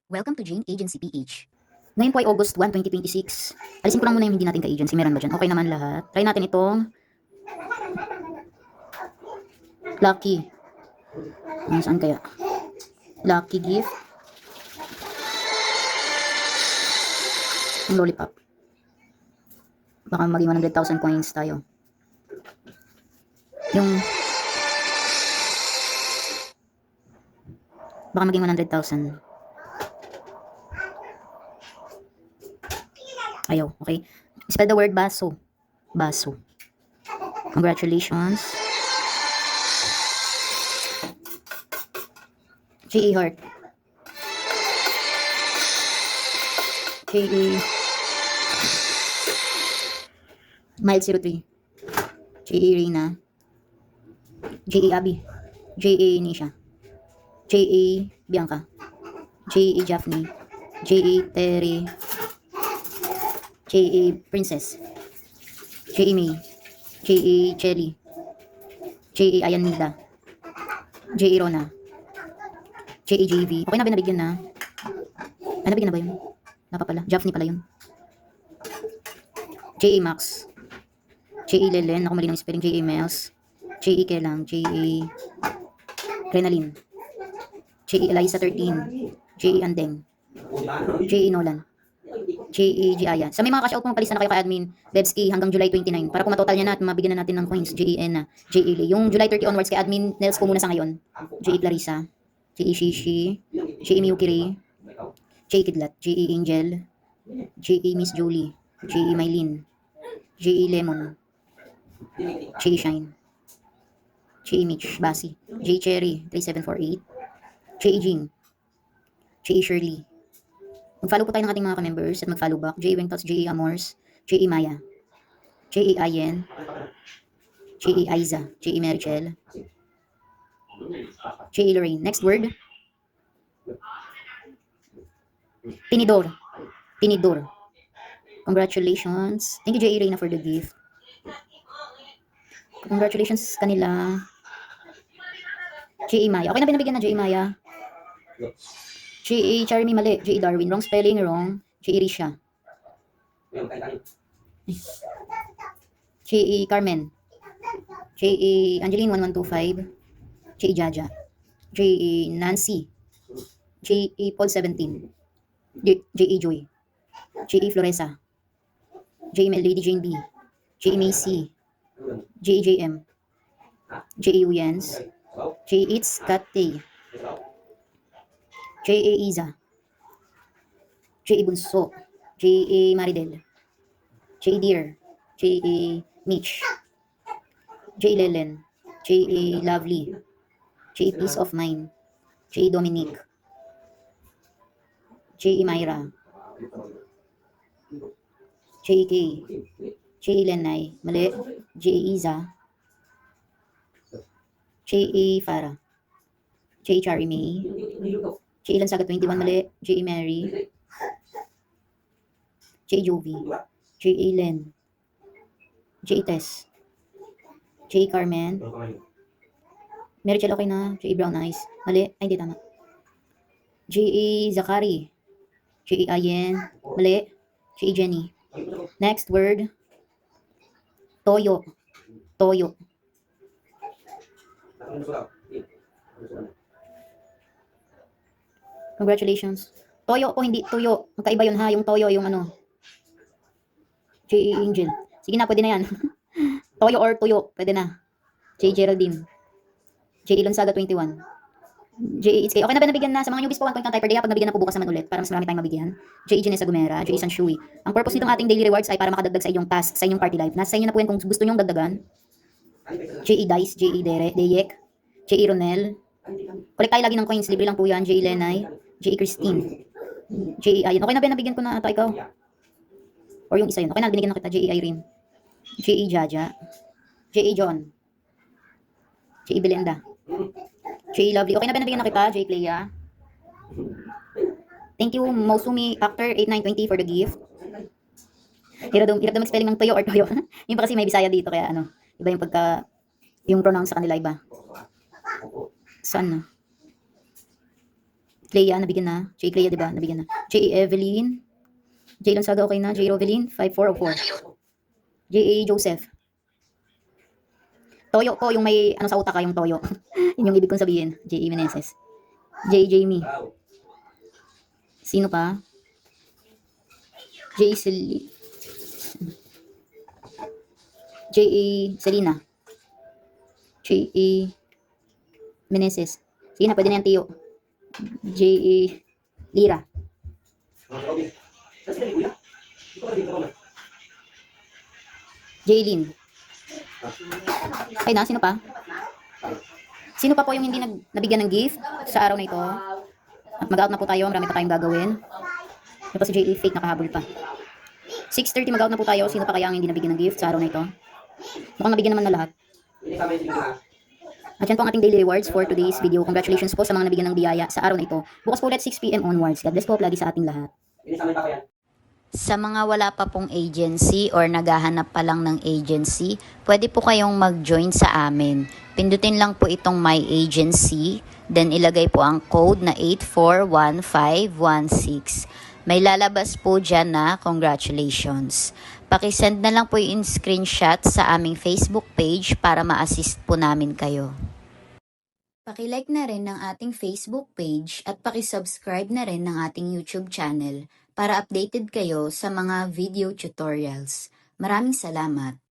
Welcome to Jane Agency PH. Ngayon po ay August 1, 2026. Alisin ko lang muna yung hindi natin ka-agency. Meron ba dyan? Okay naman lahat. Try natin itong Lucky. Saan kaya? Lucky gift. Yung lollipop. Baka maging 100,000 coins tayo. Yung baka maging 100,000. Ayaw, okay. Spell the word baso. Baso. Congratulations. G.E. Heart. J.E. Mild 03. J.E. Rina. J.E. Abby. J.E. Nisha. J.E. Bianca. J.E. Japhne. J.E. Terry. J.E. Princess. J.E. May. J.E. Chelly. J.E. Ayanmida. J.E. Rona. J.E. JV. Okay na ba nabigyan na? Ay, nabigyan na ba yun? Napa pala. Japhne pala yun. J.E. Max. J.E. Lelen. Ako mali ng spelling. J.E. Mels. J.E. Kelang. J.E. Renalyn. J.E. Eliza 13. J.E. Andeng. J.E. Nolan. J.E. Giaya. Sa may mga cash out pong palista na kayo kay admin Bebski hanggang July 29 para kung matotal niya na at mabigyan na natin ng coins. J.E. Enna. J.E. Lee. Yung July 30 onwards kay admin Nels po muna sa ngayon. J.E. Clarissa. J.E. Shishi. J.E. Miyukiri. J.E. Kidlat. J.E. Angel. J.E. Miss Jolie. J.E. Mylene. J.E. Lemon. J.E. Shine. J.E. Mitch. Basi. J.E. Cherry. 3748. J.E. Jing. J.E. Shirley. Mag-follow po tayo ng ating mga ka-members at mag-follow back. J.E. Wengtos, J.E. Amors, J.E. Maya, J.E. Ayen, J.E. Aiza, J.E. Merichel, J.E. Lorraine. Next word. Tinidor. Tinidor. Congratulations. Thank you, J.E. Reina, for the gift. Congratulations kanila. J.E. Maya. Okay na binabigyan na J.E. Maya. J.E. Charmy mali. J.E. Darwin. Wrong spelling, wrong. J.E. Risha. J.E. Carmen. J.E. Angeline 1125. J.E. Jaja. J.E. Nancy. J.E. Paul 17. J.E. Joy. J.E. Floresa. J.E. Lady Jane B. J.E. Macy. J.E. J.M. J.E. Uyens. J.E. It's Kate. J.E. Iza. J.E. Bunso. J.E. Maridel. J.E. Dear. J.E. Mitch. J.E. Lelen. J.E. Lovely. J.E. Peace of Mind. J.E. Dominic. J.E. Myra. J.E. K. J.E. Lenay. Mali. J.E. Iza. J.E. Farah. J.E. Chari May. J.E. Lansaga 21. Mali. J.E. Mary. J.E. Jovi. J.E. Len. J.E. Tess. J.E. Carmen. Merichel okay na. J.E. Brown Eyes. Mali. Ay, hindi tama. J.E. Zakari. J.E. Ayen. Mali. J.E. Jenny. Next word. Toyo. Toyo. Congratulations. Toyo po, hindi tuyo. Magkaiba yun ha. Yung toyo, yung ano. J.E. Angel. Sige na, pwede na yan. Toyo or tuyo. Pwede na. J.E. Geraldine. J.E. Lonsaga 21. J.E. It's K. Okay na ba nabigyan na? Sa mga newbies po, 1 point na tayo per day. Pag nabigyan na po bukas naman ulit para mas marami tayong mabigyan. J.E. Janessa Gumera. J.E. Sanshui. Ang purpose nitong ating daily rewards ay para makadagdag sa inyong task, sa inyong party life. Nasa sa inyo na po yan kung gusto nyong dagdagan. J.E. Dice. J.E. Deyek. J.E. Ronel. Collect tayo lagi ng coins. Libre lang po yan. J.E. Lenay. J.E. Christine. J.E. Ayan. Okay na ba nabigyan ko na ito ikaw? Or yung isa yun. Okay na, binigyan na kita. J.E. Irene. J.E. Jaja. J.E. John. J.E. Belenda. J.E. Lovely. Okay na ba nabigyan na kita? J.E. Clea. Thank you, Mausumi Actor 8920 for the gift. Hirap daw mag-spelling ng toyo or toyo. Yung pa kasi may Bisaya dito kaya ano, iba yung pagka, yung pronounce sa kanila iba. Saan na? Clea, nabigyan na. J. Clea, diba? Nabigyan na. J. Evelyn. J. Lonzaga, okay na. J. Rovelyn, 5404. J. A. Joseph. Toyo po, yung may ano sa utak ka, yung toyo. Yun yung ibig kong sabihin. J. A. Meneses. J. Jamie. Sino pa? J. J. A. Selena. J. A. Meneses. Sige na, pwede na yan, Tiyo. J. A. Lira. J. Lynn. Okay na, sino pa? Sino pa po yung hindi nabigyan ng gift sa araw na ito? At mag-out na po tayo, marami pa tayong gagawin. Ito si J.A. fake, nakahabol pa. 6:30 mag-out na po tayo. Sino pa kaya ang hindi nabigyan ng gift sa araw na ito? Mukhang nabigyan naman na lahat. At yan po ang ating daily rewards for today's video. Congratulations po sa mga nabigyan ng biyaya sa araw na ito. Bukas po ulit 6 p.m. onwards. God bless po lagi sa ating lahat. Sa mga wala pa pong agency or naghahanap pa lang ng agency, pwede po kayong mag-join sa amin. Pindutin lang po itong My Agency, then ilagay po ang code na 841516. May lalabas po dyan na congratulations. Pakisend na lang po yung screenshot sa aming Facebook page para ma-assist po namin kayo. Pakilike na rin ng ating Facebook page at pakisubscribe na rin ng ating YouTube channel para updated kayo sa mga video tutorials. Maraming salamat!